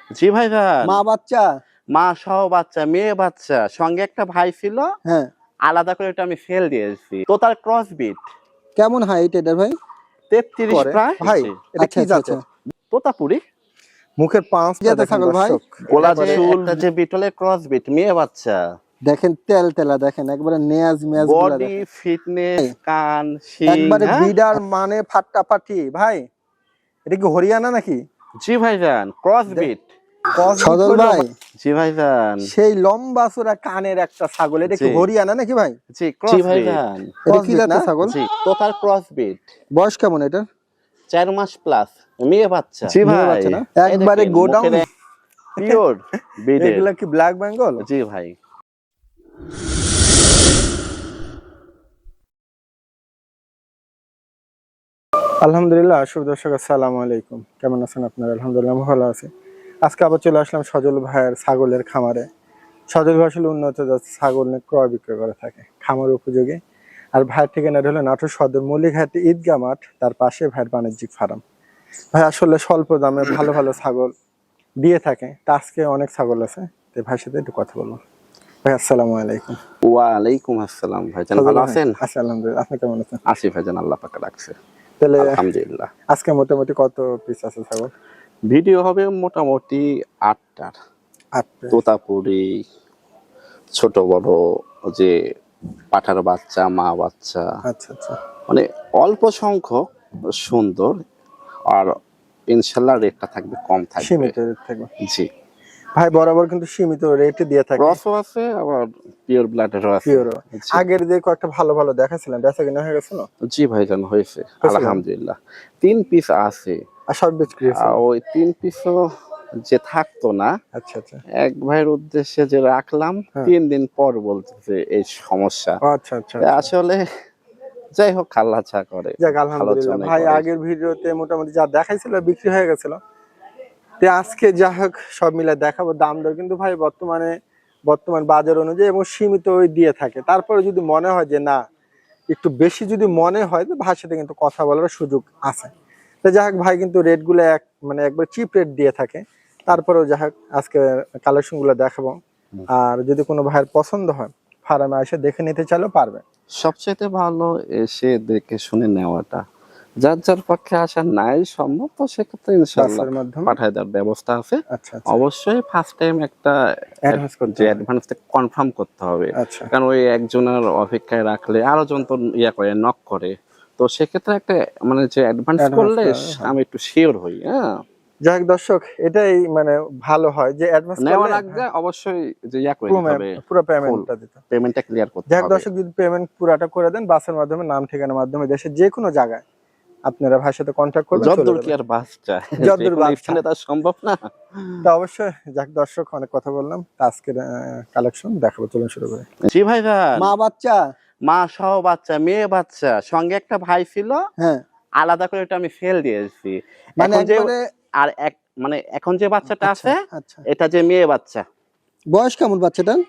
জি ভাইজান। মা বাচ্চা? মা সহ বাচ্চা, মেয়ে বাচ্চা, সঙ্গে একটা ভাই ছিল। হ্যাঁ। আলাদা করে এটা আমি সেল দিয়েছি। তোতার ক্রস বিট। কেমন হাইট এটার ভাই? 33 প্রায়। ভাই এটা আচ্ছা কি আচ্ছা আচ্ছা। জাতের? তোতাপুরি। মুখের পাঁচটা জাতের দেখেন ছাগল ভাই? দর্শক। গোলা যে একেবারে একটা যে বিটলের ক্রস বিট, মেয়ে বাচ্চা। দেখেন তেল তেলা, দেখেন একবারে নেয়াজ মেয়াজ গুলা বডি দেখেন। ফিটনেস, কান, শিং। একবারে হ্যাঁ? বিডার মানে ফাটাফাটি। ভাই এটা কি হরিয়ানা নাকি? জি ভাইজান, ক্রস বিট। সজল ভাই, জি ভাইজান। সেই লম্বা চূড়া কানের একটা ছাগল, এটা কি জি। হরিয়ানা নাকি ভাই? জি ক্রস বিট। এটা কি Crossbreed জাতের না? ছাগল? জি, তোতার ক্রস বিট। বয়স কেমন এটা? 4 মাস প্লাস, মেয়ে বাচ্চা। জি মেয়ে ভাই। বাচ্চা না? একবারে গোডাউন। পিওর বিডের। এগুলা কি ব্ল্যাক বেঙ্গল? জি ভাই। আলহামদুলিল্লাহ, শুভ দর্শক আসসালামু আলাইকুম। কেমন আছেন আপনারা? আলহামদুলিল্লাহ ভালো আছি। আজকে আবার চলে আসলাম সজল ভাইয়ের ছাগলের খামারে। সজল ভাই আসলে উন্নত জাতের ছাগল নিয়ে ক্রয় বিক্রয় করে থাকে, খামার উপযোগী। আর ভাইয়ের ঠিকানাটা হলো নাটোর সদর মল্লিকহাটি ঈদগাহ মাঠ, তার পাশে ভাইয়ের বাণিজ্যিক ফার্ম। ভাই আসলে স্বল্প দামে ভালো ভালো ছাগল দিয়ে থাকে। তা আজকে অনেক ছাগল আছে, তো ভাইয়ের সাথে একটু কথা বলবো। ভাই আসসালামু আলাইকুম। ওয়ালাইকুম আসসালাম ভাইজান, ভালো আছেন? আচ্ছা আলহামদুলিল্লাহ, আপনি কেমন আছেন? আছি ভাইজান, আল্লাহ পাক রাখছে। তাহলে আলহামদুলিল্লাহ। আজকে মোটামুটি কত পিস আছে ছাগল? ভিডিও হবে মোটামুটি 8টার। 8 পিস। তোতাপুরি, ছোট বড়, যে পাঠার বাচ্চা, মা বাচ্চা, আচ্ছা আচ্ছা। মানে অল্প সংখ্যক, সুন্দর। আর ইনশাল্লাহ রেটটা থাকবে কম থাকবে। সীমিত রেট থাকবে। জি। ভাই বরাবর কিন্তু সীমিত রেটে দিয়ে থাকে। ক্রসও আছে, আবার পিওর ব্লাডেরও আছে। পিওর। জি। আগের যে কয়েকটা ভালো ভালো দেখাছিলেন, বেচা কিনা হয়ে গেছিল? জি ভাইজান, হয়েছে আলহামদুলিল্লাহ। 3 পিস আছে। আর সব বিক্রি হয়েছে? ওই 3 পিসও যে থাকতো না, আচ্ছা আচ্ছা। এক ভাইয়ের উদ্দেশ্যে যে রাখলাম, 3 দিন পর বলতেছে এই সমস্যা। ও আচ্ছা আচ্ছা। আসলে যাই হোক, আল্লাহ যা করে যাক আলহামদুলিল্লাহ। ভাই আগের ভিডিওতে মোটামুটি যা দেখাইছিল বিক্রি হয়ে গেছিল। তো আজকে যা হোক সব মিলে দেখাবো। দাম দর কিন্তু ভাই বর্তমান বাজার অনুযায়ী এবং সীমিত দিয়ে থাকে। তারপরে যদি মনে হয় যে না একটু বেশি যদি মনে হয়, তো ভাইয়ের সাথে কিন্তু কথা বলার সুযোগ আছে। তো যাই হোক ভাই কিন্তু রেট গুলো মানে একবার চিপ রেট দিয়ে থাকে। তারপরেও যাই হোক আজকে কালেকশন গুলো দেখাবো। আর যদি কোনো ভাইয়ের পছন্দ হয়, ফার্মে এসে দেখে নিতে চাইলেও পারবে। সবচেয়ে ভালো এসে দেখে শুনে নেওয়াটা। যার যার পক্ষে আসা নাই সম্ভব, তো সেক্ষেত্রে ইনশাআল্লাহ বাসের মাধ্যমে। পাঠায় দেওয়ার ব্যবস্থা আছে। আচ্ছা আচ্ছা। অবশ্যই ফার্স্ট টাইম একটা অ্যাডভান্স করতে হবে। অ্যাডভান্স কনফার্ম করতে হবে। আচ্ছা। কারণ ওই একজনের অপেক্ষায় রাখলে আরো জন তো করে নক করে, তো সেক্ষেত্রে একটা মানে যে অ্যাডভান্স করলে আমি একটু শিওর হই। হ্যাঁ, যাই হোক দর্শক, এটাই মানে ভালো হয় যে অ্যাডভান্স নেওয়ার আগে অবশ্যই যে করে দিতে হবে, পুরো পেমেন্টটা দিতে। পেমেন্টটা ক্লিয়ার করতে যাই হোক হবে। দর্শক, যদি পেমেন্ট পুরাটা করে দেন, বাসের মাধ্যমে, নাম ঠিকানার মাধ্যমে, দেশের যে কোনো জায়গায় আপনারা ভাইয়ের সাথে কন্ট্যাক্ট করবেন। যতদূর কি আর বাস চায়, যতদূর বাস চায় তা সম্ভব না। তো অবশ্যই যাক দর্শক, অনেক কথা বললাম। আজকের কালেকশন দেখাবো, চলুন শুরু করি। জি ভাইজান। মা বাচ্চা? মা সহ বাচ্চা, মেয়ে বাচ্চা, সঙ্গে একটা ভাই ছিল। হ্যাঁ। আলাদা করে এটা আমি সেল দিয়েছি। মানে এখন যে একবারে আর এক মানে এখন যে বাচ্চাটা আছে, আচ্ছা। এটা যে মেয়ে বাচ্চা। বয়স কেমন বাচ্চাটার?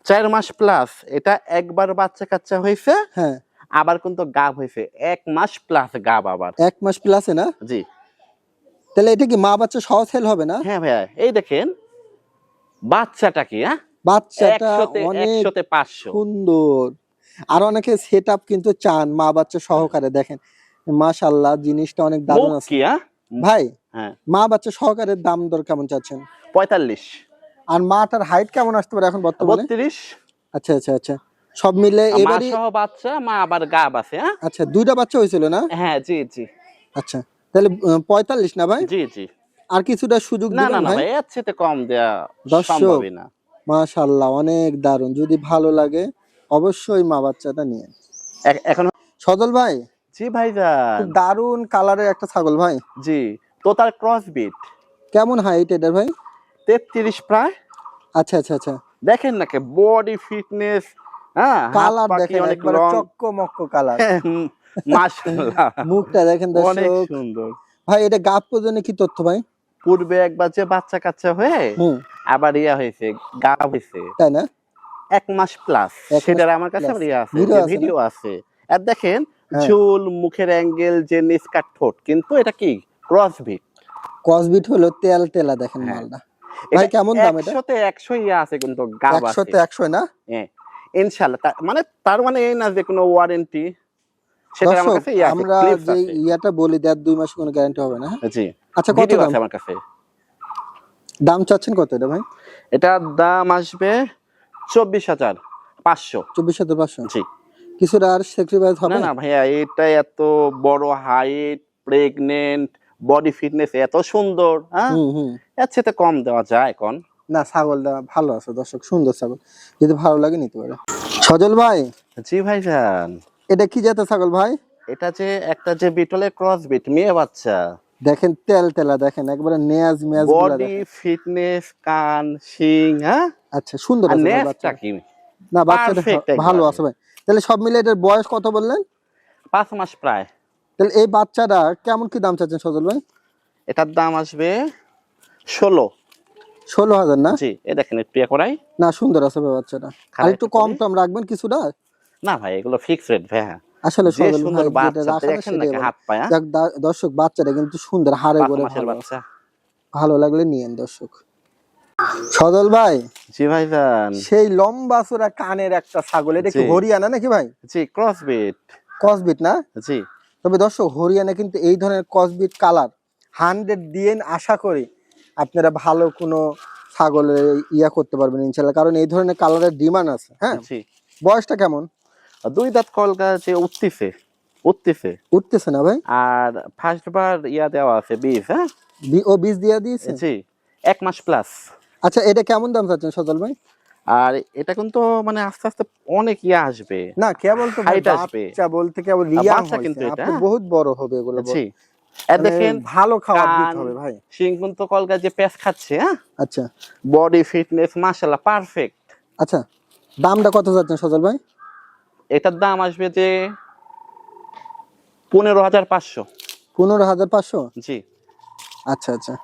4 মাস প্লাস। এটা একবার বাচ্চা কাচ্চা হয়েছে, হ্যাঁ। আবার কিন্তু গাব হয়েছে 1 মাস প্লাস গাব আবার। 1 মাস প্লাসে না? জি। তাহলে এটা কি মা বাচ্চা সহ সেল হবে না? হ্যাঁ ভাইয়া, এই দেখেন বাচ্চাটা কি। হ্যাঁ, বাচ্চাটা 100তে অনেক 100তে 500। সুন্দর। আর অনেকে সেটআপ কিন্তু চান মা বাচ্চা সহকারে। দেখেন মাশাআল্লাহ, জিনিসটা অনেক দারুণ মুখ আছে কি। ভাই। হ্যাঁ, মা বাচ্চা সহকারে দাম দর কেমন চাচ্ছেন? 45। আর মাটার হাইট কেমন আসতে পারে এখন বর্তমানে? 32। আচ্ছা আচ্ছা আচ্ছা। সব মিলে মা এবারই সহ বাচ্চা, মা আবার গাব আছে। হ্যাঁ আচ্ছা, দুইটা বাচ্চা হয়েছিল না? হ্যাঁ, জি জি আচ্ছা, তাহলে 45 না ভাই? জি জি। আর কিছুটা সুযোগ না না দিবেন না ভাই? ভাই, এর চেয়ে কম দেয়া দর্শক, সম্ভবই না। মাশাআল্লাহ অনেক দারুণ। যদি ভালো লাগে অবশ্যই মা বাচ্চাটা নিয়ে। এখন সজল ভাই, জি ভাইজান। খুব দারুণ কালারের একটা ছাগল ভাই। জি, তোতার ক্রস বিট। কেমন হাইট এটার ভাই? 33 প্রায়। আচ্ছা আচ্ছা আচ্ছা। দেখেন নাকি বডি ফিটনেস। হ্যাঁ, কালার দেখেন অনেক একবারে লং, চকমক কালার। মাশাআল্লাহ, মুখটা দেখেন অনেক দর্শক। সুন্দর। ভাই এটা গাব পর্যন্ত কি তথ্য ভাই? পূর্বে একবার যে বাচ্চা কাচ্চা হয়ে আবার হয়েছে, গাব হয়েছে তাই না? 1 মাস প্লাস। সেটার আমার কাছে ভিডিও আছে। আর দেখেন ঝুল, মুখের অ্যাঙ্গেল, যে নিস্কার ঠোঁট, কিন্তু এটা কি ক্রস বিট। কসবিট হলো তেল তেলা দেখেন হ্যাঁ। মালটা। ভাই কেমন দাম এটা? 100 তে 100 ইয়া আছে কিন্তু গাব 100 আছে। তে 100 না? হ্যাঁ, ইনশাআল্লাহ। তার মানে এই না যে কোনো ওয়ারেন্টি, সেটা আমার দর্শক কাছে ইয়ে আছে, আমরা ক্লিপস যে আছে। ইয়াটা বলি 1.5-2 মাস কোনো গ্যারান্টি হবে না, হ্যাঁ? জি, আচ্ছা কত ভিডিও দাম? আছে আমার কাছে। দাম চাচ্ছেন কত এটা ভাই? এটার দাম আসবে 24,500। 24,500? জি। কিছুটা আর স্যাক্রিফাইস না হবে? না ভাইয়া, এটা এত বড় হাইট, প্রেগনেন্ট, বডি ফিটনেস এত সুন্দর, হ্যাঁ, হুম হুম। এর চেয়ে কম দেওয়া যায় কোন? না ছাগলটা ভালো আছে দর্শক, সুন্দর ছাগল, যদি ভালো লাগে নিতে পারে। সজল ভাই জি ভাইজান, এটা কি জাতের ছাগল ভাই? এটা যে একটা যে বিটলের ক্রস বিট, মেয়ে বাচ্চা, দেখেন তেল তেলা দেখেন, একবারে নেয়াজ মেয়াজ গুলা বডি দেখেন। ফিটনেস, কান, শিং, হ্যাঁ, আচ্ছা সুন্দর আর আছে ভাই নেসটা বাচ্চা। কি না বাচ্চাটা পারফেক্ট, ভালো আছে ভাই। তাহলে সব মিলে এটার বয়স কত বললেন? 5 মাস প্রায়। তাহলে এই বাচ্চাটা কেমন কি দাম চাচ্ছেন সজল ভাই? এটার দাম আসবে 16। 16,000 না? জি, এ দেখেন একটু ইয়ে করাই। না সুন্দর আছে ভাই বাচ্চাটা। আর খারাপ একটু একটু কম করি। টম রাখবেন কিছুটা? না ভাই, এগুলো ফিক্স রেট ভাই। আসলে যে সজল সুন্দর ভাই যেটা বাচ্চা রাখা না দেখেন সেটাই নাকি ভালো। হাত পায়, যাক দর্শক বাচ্চাটা কিন্তু সুন্দর, হাড়ে 5 গোড়ে মাসের ভালো আছে। বাচ্চা। ভালো লাগলে নিয়েন দর্শক। সজল ভাই জি ভাইজান। সেই লম্বা চূড়া কানের একটা ছাগল, এটা কি জি। হরিয়ানা নাকি ভাই? জি, ক্রস বিট। কসবিট না? জি। তবে দর্শক হরিয়ানা কিন্তু এই ধরনের কসবিট কালার 100 দিয়ে আশা করি আপনারা ভালো কোনো ছাগলের ইয়া করতে পারবেন ইনশাল্লাহ, কারণ এই ধরনের কালারের ডিমান্ড আছে, হ্যাঁ? জি। বয়সটা কেমন? 2 দাঁত কলকা যে উঠতেছে, উঠতেছে। উঠতেছে না ভাই? আর ফার্স্ট বার ইয়া দেওয়া আছে বীজ, হ্যাঁ। ও বীজ দিয়ে দিয়েছে? জি, 1 মাস প্লাস। আচ্ছা এটা কেমন দাম চাচ্ছেন সজল ভাই? আর এটা কিন্তু মানে আস্তে আস্তে অনেক ইয়া আসবে, না কেবল তো ভাই হাইট আসবে। বাচ্চা বলতে কেবল রিয়াং বাচ্চা কিন্তু হইছে, এটা, আপনি বহুত বড় হবে এগুলো জি। আর মানে দেখেন ভালো খাবার কান, দিতে হবে ভাই। শিং কিন্তু কলকা যে পেঁচ খাচ্ছে, হ্যাঁ। আচ্ছা বডি ফিটনেস মাশাআল্লাহ পারফেক্ট। আচ্ছা দামটা কত চাচ্ছেন সজল ভাই? এটার দাম আসবে যে 15,500। 15,500? জি। আচ্ছা আচ্ছা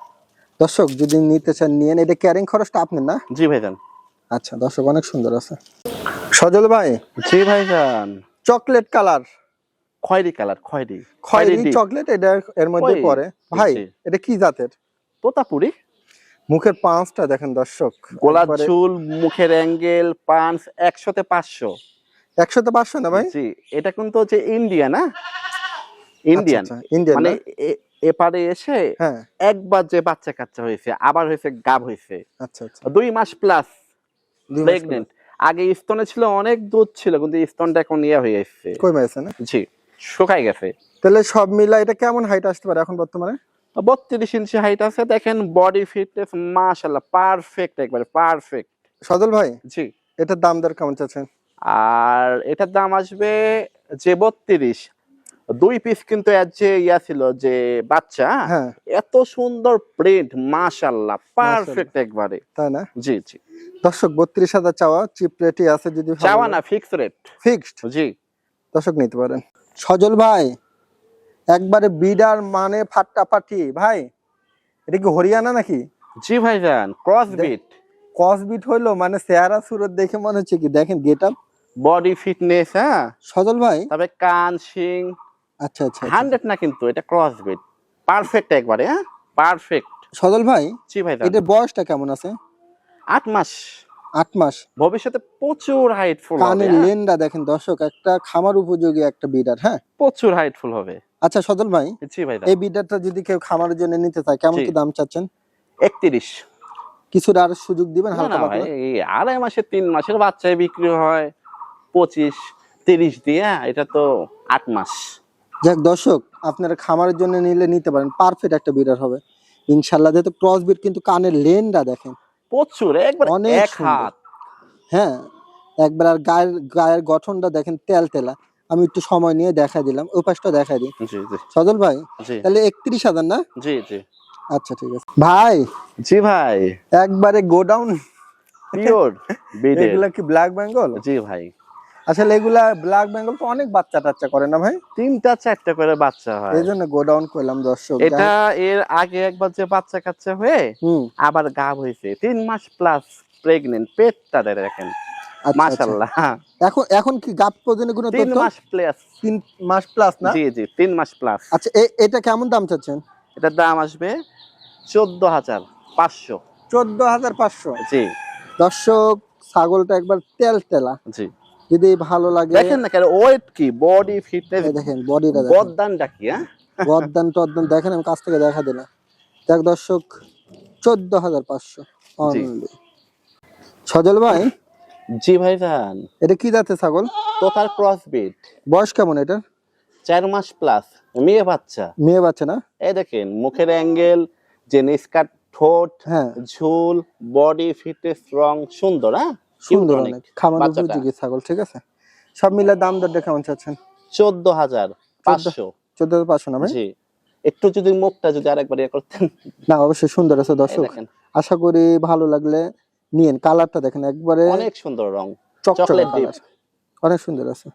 দর্শক যদি নিতে চান নিয়েন, এটা ক্যারিং খরচটা আপনার না? জি ভাইজান। আচ্ছা দর্শক অনেক সুন্দর আছে। সজল ভাই জি ভাইজান। চকলেট কালার, খয়েরি কালার, খয়েরি খয়েরি deep। চকলেট এটা এর মধ্যে ওই, পড়ে ভাই। জি। এটা কি জাতের? তোতাপুরি। মুখের পাঁচটা দেখেন দর্শক, গোলাপ ঝুল, মুখের অ্যাঙ্গেল, পাঁচ 100 তে 500। 100 তে 500 না ভাই? জি, এটা কিন্তু হচ্ছে ইন্ডিয়া না, ইন্ডিয়ান। আচ্ছা ইন্ডিয়ান মানে না? এপারে এসে হ্যাঁ একবার যে বাচ্চা কাচ্চা হয়েছে, আবার হয়েছে গাব হয়েছে, আচ্ছা আচ্ছা 2 মাস প্লাস 2 মাস প্রেগনেন্ট। আগে স্তনে ছিল অনেক দুধ ছিল, কিন্তু স্তনটা এখন ইয়া হয়ে এসেছে। কই মাসে না? জি, শুকাই গেছে। তাহলে সব মিলা এটা কেমন হাইট আসতে পারে এখন বর্তমানে? 32 ইঞ্চি হাইট আছে, দেখেন বডি ফিটনেস মাশাআল্লাহ পারফেক্ট, একবারে পারফেক্ট। সজল ভাই জি। এটার দাম দর কেমন চাচ্ছেন? আর এটার দাম আসবে যে 32। 2 পিস কিন্তু এর যে ইয়া ছিল যে বাচ্চা, হ্যাঁ এত সুন্দর প্রিন্ট মাশাআল্লাহ পারফেক্ট একবারে। তাই না? জি জি। দর্শক 32,000 চাওয়া, চিপ রেটই আছে, যদি চাওয়া না, ফিক্স রেট। ফিক্সড জি। দর্শক নিতে পারেন। সজল ভাই একবারে বিডার মানে ফাটাফাটি ভাই, এটা কি হরিয়ানা নাকি? জি ভাইজান, ক্রস বিট। কসবিট হইলো মানে চেহারা সুরত দেখে মনে হচ্ছে কি, দেখেন গেটআপ, বডি ফিটনেস, হ্যাঁ। সজল ভাই। তবে কান শিং আচ্ছা আচ্ছা 100 না, কিন্তু এটা ক্রস বিট পারফেক্ট একবারে, হ্যাঁ পারফেক্ট। সজল ভাই জি ভাইজান। এটার বয়সটা কেমন আছে? 8 মাস। 8 মাস। ভবিষ্যতে প্রচুর হাইটফুল হবে, কানের হ্যাঁ? লেনটা দেখেন দর্শক, একটা খামার উপযোগী একটা বিডার, হ্যাঁ। প্রচুর হাইটফুল হবে। আচ্ছা সজল ভাই জি ভাইজান। এই বিডারটা যদি কেউ খামারের জন্য নিতে চায় কেমন জি। কি দাম চাচ্ছেন? 31। কিছুটা আর সুযোগ দিবেন না হালকা না ভাই, পাতলা? এই 2.5 মাসে 3 মাসের বাচ্চায় বিক্রি হয় 25-30 দিয়ে, এটা তো 8 মাস। যাক দর্শক আপনারা খামারের জন্য নিলে নিতে পারেন, পারফেক্ট একটা বিডার হবে ইনশাল্লাহ। যেহেতু ক্রস বিট কিন্তু কানের লেনটা দেখেন প্রচুর, একবার অনেক এক সুন্দর। হাত। হ্যাঁ একবার, আর গায়ের গায়ের গঠনটা দেখেন তেল তেলা। আমি একটু সময় নিয়ে দেখা দিলাম, ওই পাশটা দেখা দিই। জি জি সজল ভাই জি তাহলে 31,000 না? জি জি আচ্ছা ঠিক আছে ভাই। জি ভাই, একবারে গোডাউন পিওর বিডের। এগুলা কি ব্ল্যাক বেঙ্গল? জি ভাই, আসলে এগুলা ব্ল্যাক বেঙ্গল তো অনেক বাচ্চা টাচ্চা করে না ভাই, 3টা 4টা করে বাচ্চা হয়। এই জন্য গোডাউন করলাম দর্শক। এটা এর আগে একবার যে বাচ্চা কাচ্চা হয়ে হুম আবার গাব হয়েছে, 3 মাস প্লাস প্রেগনেন্ট, পেটটা দেখেন আচ্ছা মাশাআল্লাহ। এখন এখন কি গাপ প্রজননের কোনো 3 তথ্য? মাস প্লাস। 3 মাস প্লাস না? জি জি, 3 মাস প্লাস। আচ্ছা এটা কেমন দাম চাচ্ছেন? এটার দাম আসবে 14,500। 14,500। জি দর্শক ছাগলটা একবার তেল তেলা, জি। যদি ভালো লাগে দেখেন না কেন ওয়েট কি, বডি ফিটনেস, এই দেখেন বডিটা দেখেন, বদদানটা কি, হ্যাঁ? গদ্দান টদ্দান দেখেন, আমি কাছ থেকে দেখা দিলাম। দেখ দর্শক 14,500 জি অনলি। সজল ভাই, জি ভাইজান। এটা কি জাতের ছাগল? টোটাল ক্রসবিট, বয়স কেমন এটা? 4 মাস প্লাস, মেয়ে বাচ্চা। মেয়ে বাচ্চা না? এই দেখেন মুখের অ্যাঙ্গেল, যে নিস্কাট ঠোঁট, হ্যাঁ ঝুল, বডি ফিটনেস, রং সুন্দর, হ্যাঁ সুন্দর, Cute অনেক খামার উপযোগী ছাগল। ঠিক আছে, সব মিলে দাম দরটা কেমন চাচ্ছেন? 14,500। 14,500 না ভাই? জি, একটু যদি মুখটা যদি আরেকবার ইয়ে করতেন। না অবশ্যই সুন্দর আছে এই দর্শক, দেখেন আশা করি ভালো লাগলে নিয়েন। কালারটা দেখেন একবারে অনেক সুন্দর রং, চকচকে চকলেট ডিপ। কালার, অনেক সুন্দর আছে।